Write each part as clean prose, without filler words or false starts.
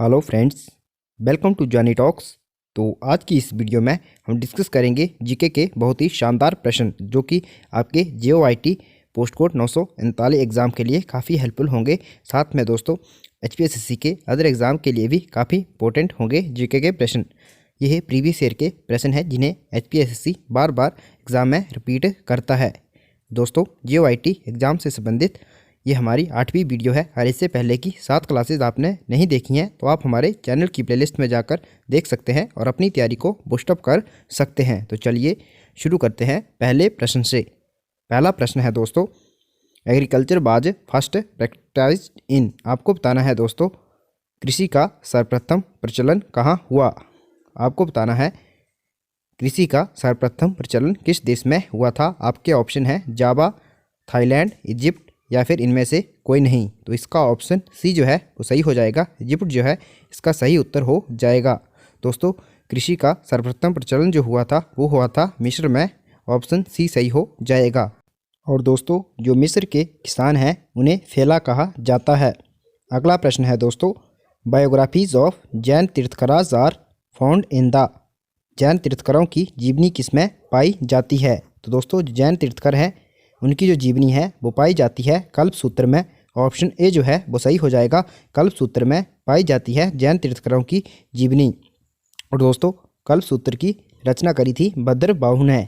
Hello friends, welcome to Johnny Talks. तो आज की इस वीडियो में हम डिस्कस करेंगे जीके के बहुत ही शानदार प्रश्न जो कि आपके JOIT पोस्ट कोड 939 एग्ज़ाम के लिए काफ़ी हेल्पफुल होंगे। साथ में दोस्तों HPSSC के अदर एग्ज़ाम के लिए भी काफ़ी इंपॉर्टेंट होंगे जीके के प्रश्न। यह प्रीवियस ईयर के प्रश्न हैं जिन्हें HPSSC बार बार एग्ज़ाम में रिपीट करता है। दोस्तों JOIT एग्ज़ाम से संबंधित ये हमारी 8वीं वीडियो है और इससे पहले की 7 क्लासेज आपने नहीं देखी हैं तो आप हमारे चैनल की प्लेलिस्ट में जाकर देख सकते हैं और अपनी तैयारी को बूस्टअप कर सकते हैं। तो चलिए शुरू करते हैं पहले प्रश्न से। पहला प्रश्न है दोस्तों, एग्रीकल्चर वाज फर्स्ट प्रैक्टिसाइज्ड इन। आपको बताना है दोस्तों कृषि का सर्वप्रथम प्रचलन कहाँ हुआ। आपको बताना है कृषि का सर्वप्रथम प्रचलन किस देश में हुआ था। आपके ऑप्शन है जावा, थाईलैंड, इजिप्ट या फिर इनमें से कोई नहीं। तो इसका ऑप्शन सी जो है वो सही हो जाएगा। इजिप्ट जो है इसका सही उत्तर हो जाएगा। दोस्तों कृषि का सर्वप्रथम प्रचलन जो हुआ था वो हुआ था मिस्र में। ऑप्शन सी सही हो जाएगा। और दोस्तों जो मिस्र के किसान हैं उन्हें फेला कहा जाता है। अगला प्रश्न है दोस्तों, biographies of Jain Tirthankaras are found in the. Jain तीर्थंकरों की जीवनी किसमें पाई जाती है। तो दोस्तों जो जैन तीर्थंकर हैं उनकी जो जीवनी है वो पाई जाती है कल्पसूत्र में। ऑप्शन ए जो है वो सही हो जाएगा। कल्पसूत्र में पाई जाती है जैन तीर्थंकरों की जीवनी। और दोस्तों कल्पसूत्र की रचना करी थी भद्रबाहु ने।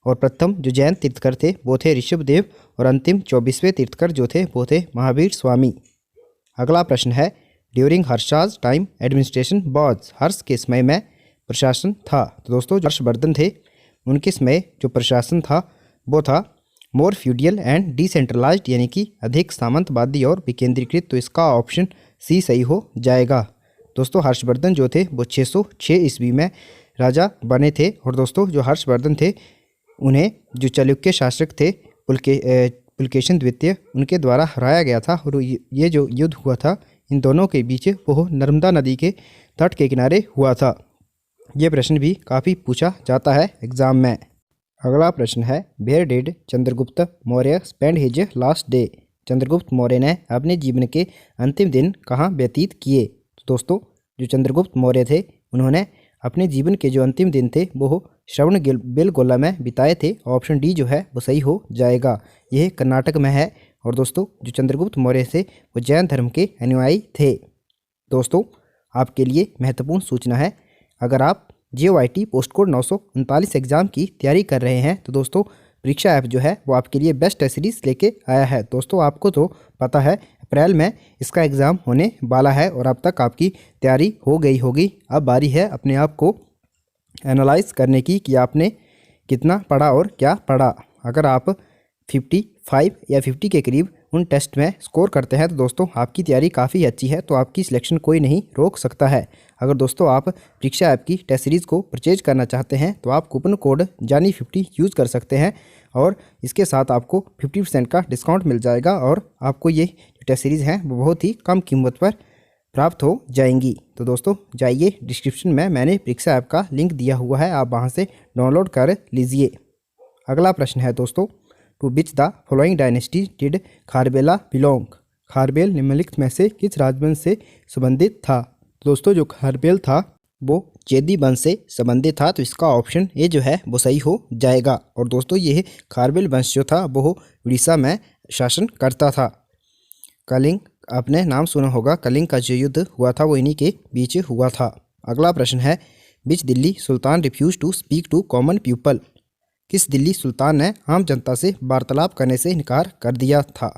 और प्रथम जो जैन तीर्थंकर थे वो थे ऋषभदेव और अंतिम 24वें तीर्थंकर जो थे वो थे महावीर स्वामी। अगला प्रश्न है, ड्यूरिंग हर्षाज टाइम एडमिनिस्ट्रेशन वाज। हर्ष के समय में प्रशासन था। तो दोस्तों जो हर्षवर्धन थे उनके समय जो प्रशासन था वो था मोर फ्यूडियल एंड डिसेंट्रलाइज्ड, यानी कि अधिक सामंतवादी और विकेंद्रीकृत। तो इसका ऑप्शन सी सही हो जाएगा। दोस्तों हर्षवर्धन जो थे वो 606 ईस्वी में राजा बने थे। और दोस्तों जो हर्षवर्धन थे उन्हें जो चालुक्य शासक थे पुलकेशिन द्वितीय उनके द्वारा हराया गया था। और ये जो युद्ध हुआ था इन दोनों के बीच वो नर्मदा नदी के तट के किनारे हुआ था। ये प्रश्न भी काफ़ी पूछा जाता है एग्ज़ाम में। अगला प्रश्न है, where did Chandragupta Maurya spend his last day. Chandragupta Maurya ने अपने जीवन के अंतिम दिन कहाँ व्यतीत किए। तो दोस्तों जो चंद्रगुप्त मौर्य थे उन्होंने अपने जीवन के जो अंतिम दिन थे वो श्रवण बेलगोला में बिताए थे। ऑप्शन डी जो है वो सही हो जाएगा। यह कर्नाटक में है। और दोस्तों जो चंद्रगुप्त मौर्य थे वो जैन धर्म के अनुयायी थे। दोस्तों आपके लिए महत्वपूर्ण सूचना है, अगर आप JOIT पोस्ट कोड 939 एग्ज़ाम की तैयारी कर रहे हैं तो दोस्तों परीक्षा ऐप जो है वो आपके लिए बेस्ट सीरीज लेके आया है। दोस्तों आपको तो पता है अप्रैल में इसका एग्ज़ाम होने वाला है और अब तक आपकी तैयारी हो गई होगी। अब बारी है अपने आप को एनालाइज करने की कि आपने कितना पढ़ा और क्या पढ़ा। अगर आप 55 या 50 के करीब उन टेस्ट में स्कोर करते हैं तो दोस्तों आपकी तैयारी काफ़ी अच्छी है, तो आपकी सिलेक्शन कोई नहीं रोक सकता है। अगर दोस्तों आप परीक्षा ऐप की टेस्ट सीरीज़ को परचेज करना चाहते हैं तो आप कूपन कोड JONNY50 यूज़ कर सकते हैं और इसके साथ आपको 50% का डिस्काउंट मिल जाएगा और आपको ये टेस्ट सीरीज़ हैं वो बहुत ही कम कीमत पर प्राप्त हो जाएंगी। तो दोस्तों जाइए, डिस्क्रिप्शन में मैंने परीक्षा ऐप का लिंक दिया हुआ है, आप वहाँ से डाउनलोड कर लीजिए। अगला प्रश्न है दोस्तों, to which the following dynasty did Kharavela belong. Kharavela निम्नलिखित में से किस राजवंश से संबंधित था। दोस्तों जो खारबेल था वो चेदी वंश से संबंधित था। तो इसका ऑप्शन ए जो है वो सही हो जाएगा। और दोस्तों यह खारबेल वंश जो था वो उड़ीसा में शासन करता था। कलिंग, आपने नाम सुना होगा, कलिंग का जो युद्ध हुआ था वो इन्हीं के बीच हुआ था। अगला प्रश्न है, which Delhi sultan refuse to speak to common people. किस दिल्ली सुल्तान ने आम जनता से वार्तालाप करने से इनकार कर दिया था।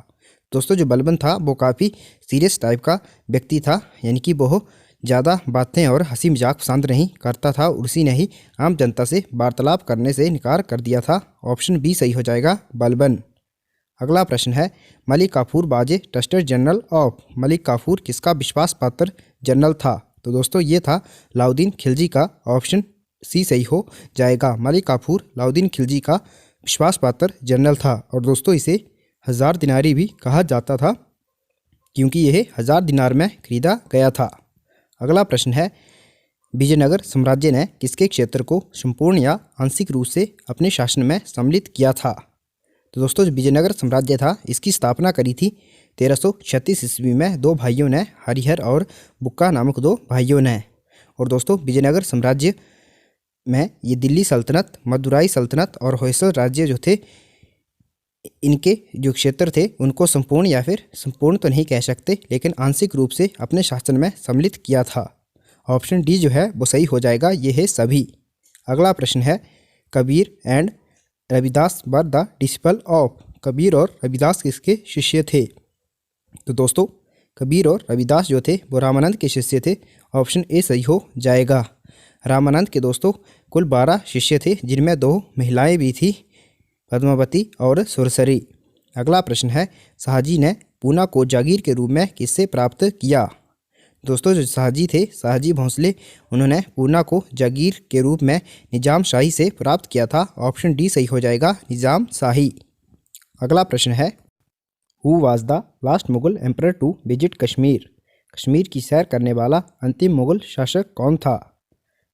दोस्तों जो बलबन था वो काफ़ी सीरियस टाइप का व्यक्ति था, यानी कि वो ज़्यादा बातें और हंसी मजाक पसंद नहीं करता था। उसी ने ही आम जनता से वार्तालाप करने से इनकार कर दिया था। ऑप्शन बी सही हो जाएगा, बलबन। अगला प्रश्न है, मलिक काफूर बाजे trusted general of. Malik Kafur किसका विश्वास पात्र जनरल था। तो दोस्तों ये था अलाउद्दीन खिलजी का। ऑप्शन सी सही हो जाएगा। मलिक काफूर अलाउद्दीन खिलजी का विश्वास पात्र जनरल था। और दोस्तों इसे 1000 दिनारी भी कहा जाता था क्योंकि यह 1000 दिनार में खरीदा गया था। अगला प्रश्न है, विजयनगर साम्राज्य ने किसके क्षेत्र को संपूर्ण या आंशिक रूप से अपने शासन में सम्मिलित किया था। तो दोस्तों जो विजयनगर साम्राज्य था इसकी स्थापना करी थी 1336 ईस्वी में दो भाइयों ने, हरिहर और बुक्का नामक दो भाइयों ने। और दोस्तों विजयनगर साम्राज्य में ये दिल्ली सल्तनत, मदुराई सल्तनत और होयसल राज्य जो थे, इनके जो क्षेत्र थे उनको संपूर्ण या फिर संपूर्ण तो नहीं कह सकते, लेकिन आंशिक रूप से अपने शासन में सम्मिलित किया था। ऑप्शन डी जो है वो सही हो जाएगा, ये है सभी। अगला प्रश्न है, Kabir and Ravidas were the disciple of. Kabir और रविदास किसके शिष्य थे? तो दोस्तों कबीर और रविदास जो थे वो रामानंद के शिष्य थे। ऑप्शन ए सही हो जाएगा। रामानंद के दोस्तों कुल 12 शिष्य थे, जिनमें 2 महिलाएं भी थी, पद्मावती और सुरसरी। अगला प्रश्न है, शाहजी ने पूना को जागीर के रूप में किससे प्राप्त किया? दोस्तों जो शाहजी थे, शाहजी भोंसले, उन्होंने पूना को जागीर के रूप में निजाम शाही से प्राप्त किया था। ऑप्शन डी सही हो जाएगा, निजाम शाही। अगला प्रश्न है, who was the last Mughal emperor to visit Kashmir. Kashmir की सैर करने वाला अंतिम मुगल शासक कौन था?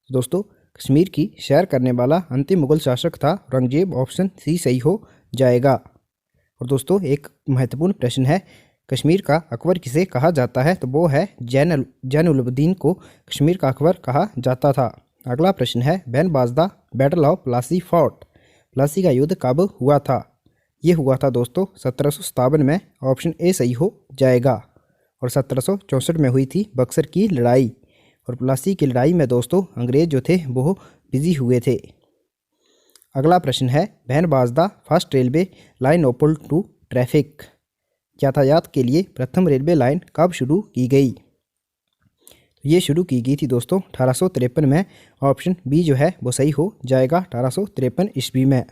दोस्तों कश्मीर की सैर करने वाला अंतिम मुगल शासक था औरंगजेब। ऑप्शन सी सही हो जाएगा। और दोस्तों एक महत्वपूर्ण प्रश्न है, कश्मीर का अकबर किसे कहा जाता है? तो वो है जैनुलब्दीन को कश्मीर का अकबर कहा जाता था। अगला प्रश्न है, when was the battle of Plassey fought. Plassey का युद्ध कब हुआ था? ये हुआ था दोस्तों 1757 में। ऑप्शन ए सही हो जाएगा। और 1764 में हुई थी बक्सर की लड़ाई। और प्लासी की लड़ाई में दोस्तों अंग्रेज जो थे वो बिजी हुए थे। अगला प्रश्न है, when was the first railway line open to traffic. यातायात के लिए प्रथम रेलवे लाइन कब शुरू की गई? ये शुरू की गई थी दोस्तों 1853 में। ऑप्शन बी जो है वो सही हो जाएगा, 1853 ईस्वी में।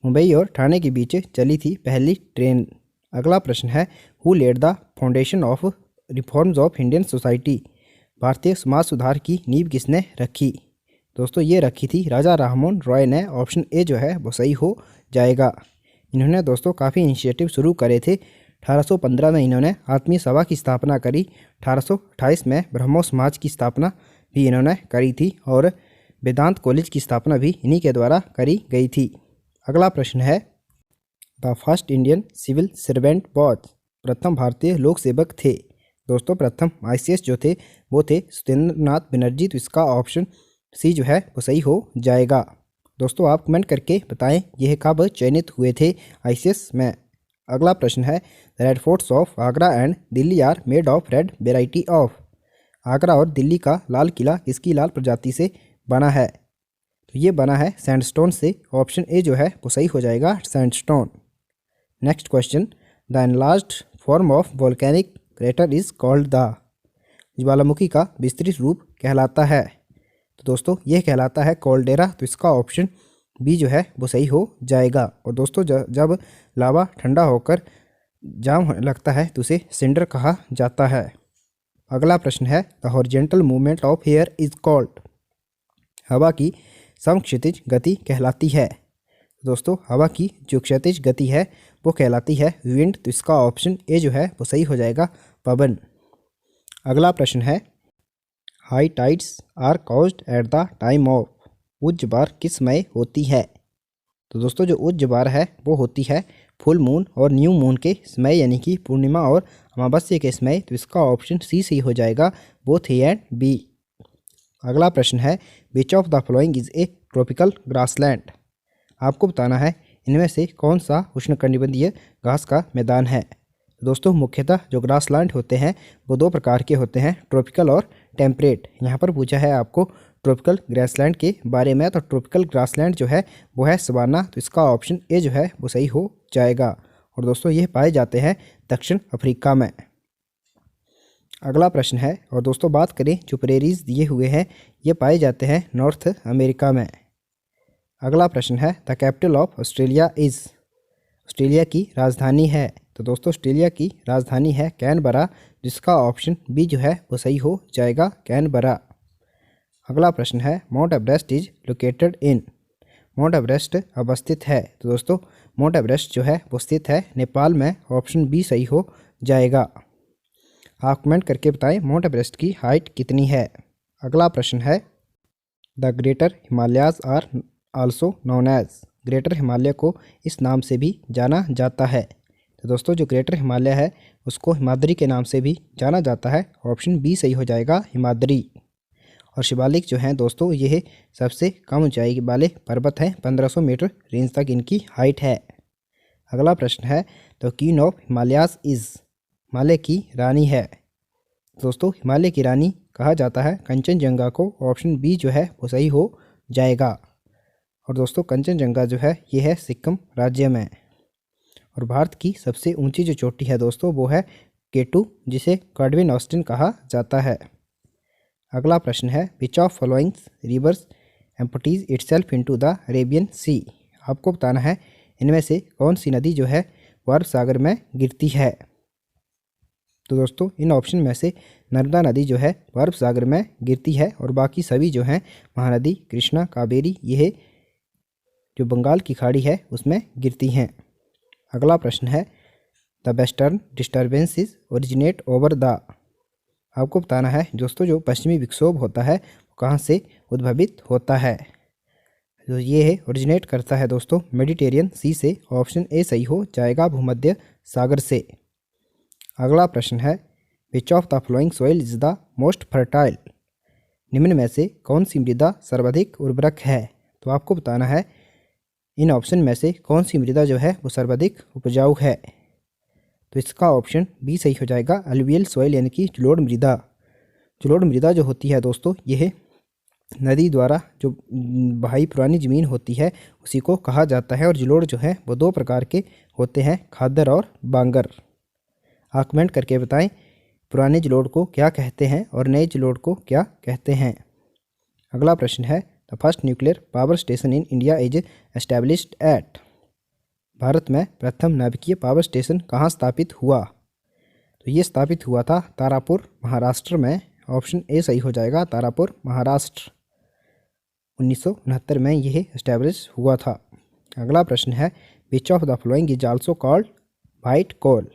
मुंबई और ठाणे के बीच चली थी पहली ट्रेन। अगला प्रश्न है, who led the foundation of reforms of Indian society. भारतीय समाज सुधार की नींव किसने रखी? दोस्तों ये रखी थी राजा राममोहन रॉय ने। ऑप्शन ए जो है वो सही हो जाएगा। इन्होंने दोस्तों काफ़ी इनिशिएटिव शुरू करे थे। 1815 में इन्होंने आत्मीय सभा की स्थापना करी। 1828 में ब्रह्मो समाज की स्थापना भी इन्होंने करी थी और वेदांत कॉलेज की स्थापना भी इन्हीं के द्वारा करी गई थी। अगला प्रश्न है, the first Indian civil servant was. प्रथम भारतीय लोक सेवक थे। दोस्तों प्रथम ICS जो थे वो थे सत्येंद्रनाथ बनर्जी। तो इसका ऑप्शन सी जो है वो सही हो जाएगा। दोस्तों आप कमेंट करके बताएं यह कब चयनित हुए थे ICS में। अगला प्रश्न है, red forts of Agra and Delhi are made of red variety of. Agra और दिल्ली का लाल किला किसकी लाल प्रजाति से बना है? तो ये बना है सैंडस्टोन से। ऑप्शन ए जो है वो सही हो जाएगा, sandstone. Next question, the enlarged form of volcanic crater is called the. ज्वालामुखी का विस्तृत रूप कहलाता है। तो दोस्तों यह कहलाता है कॉल्डेरा। तो इसका ऑप्शन बी जो है वो सही हो जाएगा। और दोस्तों जब लावा ठंडा होकर जाम होने लगता है तो उसे सिंडर कहा जाता है। अगला प्रश्न है, the horizontal movement of air is called. हवा की समक्षैतिज गति कहलाती है। दोस्तों हवा की जो क्षैतिज गति है वो कहलाती है विंड। तो इसका ऑप्शन ए जो है वो सही हो जाएगा, पवन। अगला प्रश्न है, high tides are caused at the time of. उच्च ज्वार किस समय होती है? तो दोस्तों जो उच्च ज्वार है वो होती है फुल मून और न्यू मून के समय, यानी कि पूर्णिमा और अमावस्या के समय। तो इसका ऑप्शन सी सही हो जाएगा, बोथ ए एंड बी। अगला प्रश्न है, which of the following is a tropical grassland. आपको बताना है इनमें से कौन सा उष्णकटिबंधीय घास का मैदान है। दोस्तों मुख्यतः जो ग्रासलैंड होते हैं वो 2 प्रकार के होते हैं, ट्रॉपिकल और टेम्परेट। यहाँ पर पूछा है आपको ट्रॉपिकल ग्रासलैंड के बारे में। तो ट्रॉपिकल ग्रासलैंड जो है वो है सवाना। तो इसका ऑप्शन ए जो है वो सही हो जाएगा। और दोस्तों ये पाए जाते हैं दक्षिण अफ्रीका में। अगला प्रश्न है, और दोस्तों बात करें जो प्रेरीज दिए हुए हैं ये पाए जाते हैं नॉर्थ अमेरिका में। अगला प्रश्न है, the capital of Australia is. Australia की राजधानी है। तो दोस्तों ऑस्ट्रेलिया की राजधानी है कैनबरा, जिसका ऑप्शन बी जो है वो सही हो जाएगा, कैनबरा। अगला प्रश्न है, mount Everest is located in. Mount Everest अवस्थित है। तो दोस्तों माउंट एवरेस्ट जो है वो स्थित है नेपाल में। ऑप्शन बी सही हो जाएगा। आप कमेंट करके बताएं माउंट एवरेस्ट की हाइट कितनी है। अगला प्रश्न है, the greater Himalayas are also known as. Greater Himalaya को इस नाम से भी जाना जाता है। तो दोस्तों जो ग्रेटर हिमालय है उसको हिमाद्री के नाम से भी जाना जाता है। ऑप्शन बी सही हो जाएगा, हिमाद्री। और शिवालिक जो हैं दोस्तों ये सबसे कम ऊंचाई वाले पर्वत हैं, 1500 मीटर रेंज तक इनकी हाइट है। अगला प्रश्न है तो queen of Himalayas is, Himalaya की रानी है। दोस्तों हिमालय की रानी कहा जाता है कंचनजंगा को। ऑप्शन बी जो है वो सही हो जाएगा। और दोस्तों कंचनजंगा जो है ये है सिक्किम राज्य में। और भारत की सबसे ऊंची जो चोटी है दोस्तों वो है K2, जिसे कार्डविन ऑस्टिन कहा जाता है। अगला प्रश्न है which of following rivers empties itself into the Arabian sea. आपको बताना है इनमें से कौन सी नदी जो है वो अरब सागर में गिरती है। तो दोस्तों इन ऑप्शन में से नर्मदा नदी जो है वो अरब सागर में गिरती है और बाकी सभी जो हैं महानदी कृष्णा, कावेरी, ये जो बंगाल की खाड़ी है उसमें गिरती हैं। अगला प्रश्न है the western disturbances originate over the. आपको बताना है दोस्तों जो पश्चिमी विक्षोभ होता है वो कहाँ से उद्भवित होता है। तो ये है ओरिजिनेट करता है दोस्तों मेडिटेरियन सी से। ऑप्शन ए सही हो जाएगा, भूमध्य सागर से। अगला प्रश्न है which of the flowing soil is the most fertile. निम्न में से कौन सी मृदा सर्वाधिक उर्वरक है। तो आपको बताना है इन ऑप्शन में से कौन सी मृदा जो है वो सर्वाधिक उपजाऊ है। तो इसका ऑप्शन बी सही हो जाएगा, अलुवियल सॉइल यानी कि जलोढ़ मृदा। जलोढ़ मृदा जो होती है दोस्तों ये नदी द्वारा जो बहाई पुरानी ज़मीन होती है उसी को कहा जाता है। और जलोढ़ जो है वो दो प्रकार के होते हैं, खादर और बांगर। आप कमेंट करके बताएं पुराने जलोढ़ को क्या कहते हैं और नए जलोढ़ को क्या कहते हैं। अगला प्रश्न है the first nuclear power station in India is established eight. Bharat में प्रथम नाभिकीय पावर स्टेशन कहाँ स्थापित हुआ। तो ये स्थापित हुआ था तारापुर, महाराष्ट्र में। ऑप्शन ए सही हो जाएगा, तारापुर, महाराष्ट्र। 1969 में यह एस्टैब्लिश हुआ था। अगला प्रश्न है which of the flowing is also called white coal.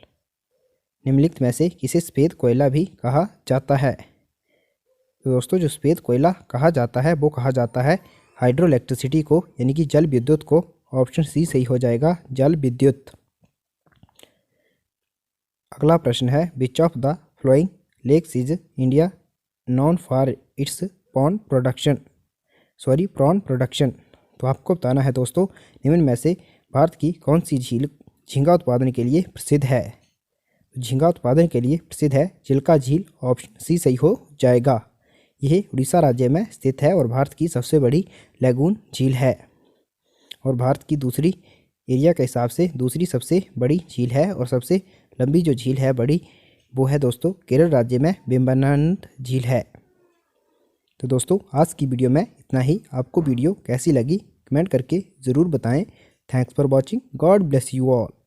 निम्नलिखित में से किसे सफ़ेद कोयला भी कहा जाता है। तो दोस्तों जो सफ़ेद कोयला कहा जाता है वो कहा जाता है हाइड्रो इलेक्ट्रिसिटी को, यानी कि जल विद्युत को। ऑप्शन सी सही हो जाएगा, जल विद्युत। अगला प्रश्न है which of the flowing lakes is India known for its prawn production. तो आपको बताना है दोस्तों निम्न में से भारत की कौन सी झील झींगा उत्पादन के लिए प्रसिद्ध है। झींगा उत्पादन के लिए प्रसिद्ध है चिल्का झील। ऑप्शन सी सही हो जाएगा। यह उड़ीसा राज्य में स्थित है और भारत की सबसे बड़ी लैगून झील है और भारत की दूसरी एरिया के हिसाब से दूसरी सबसे बड़ी झील है। और सबसे लंबी जो झील है बड़ी वो है दोस्तों केरल राज्य में वेम्बनाड झील है। तो दोस्तों आज की वीडियो में इतना ही। आपको वीडियो कैसी लगी कमेंट करके ज़रूर बताएं। Thanks for watching, God bless you all.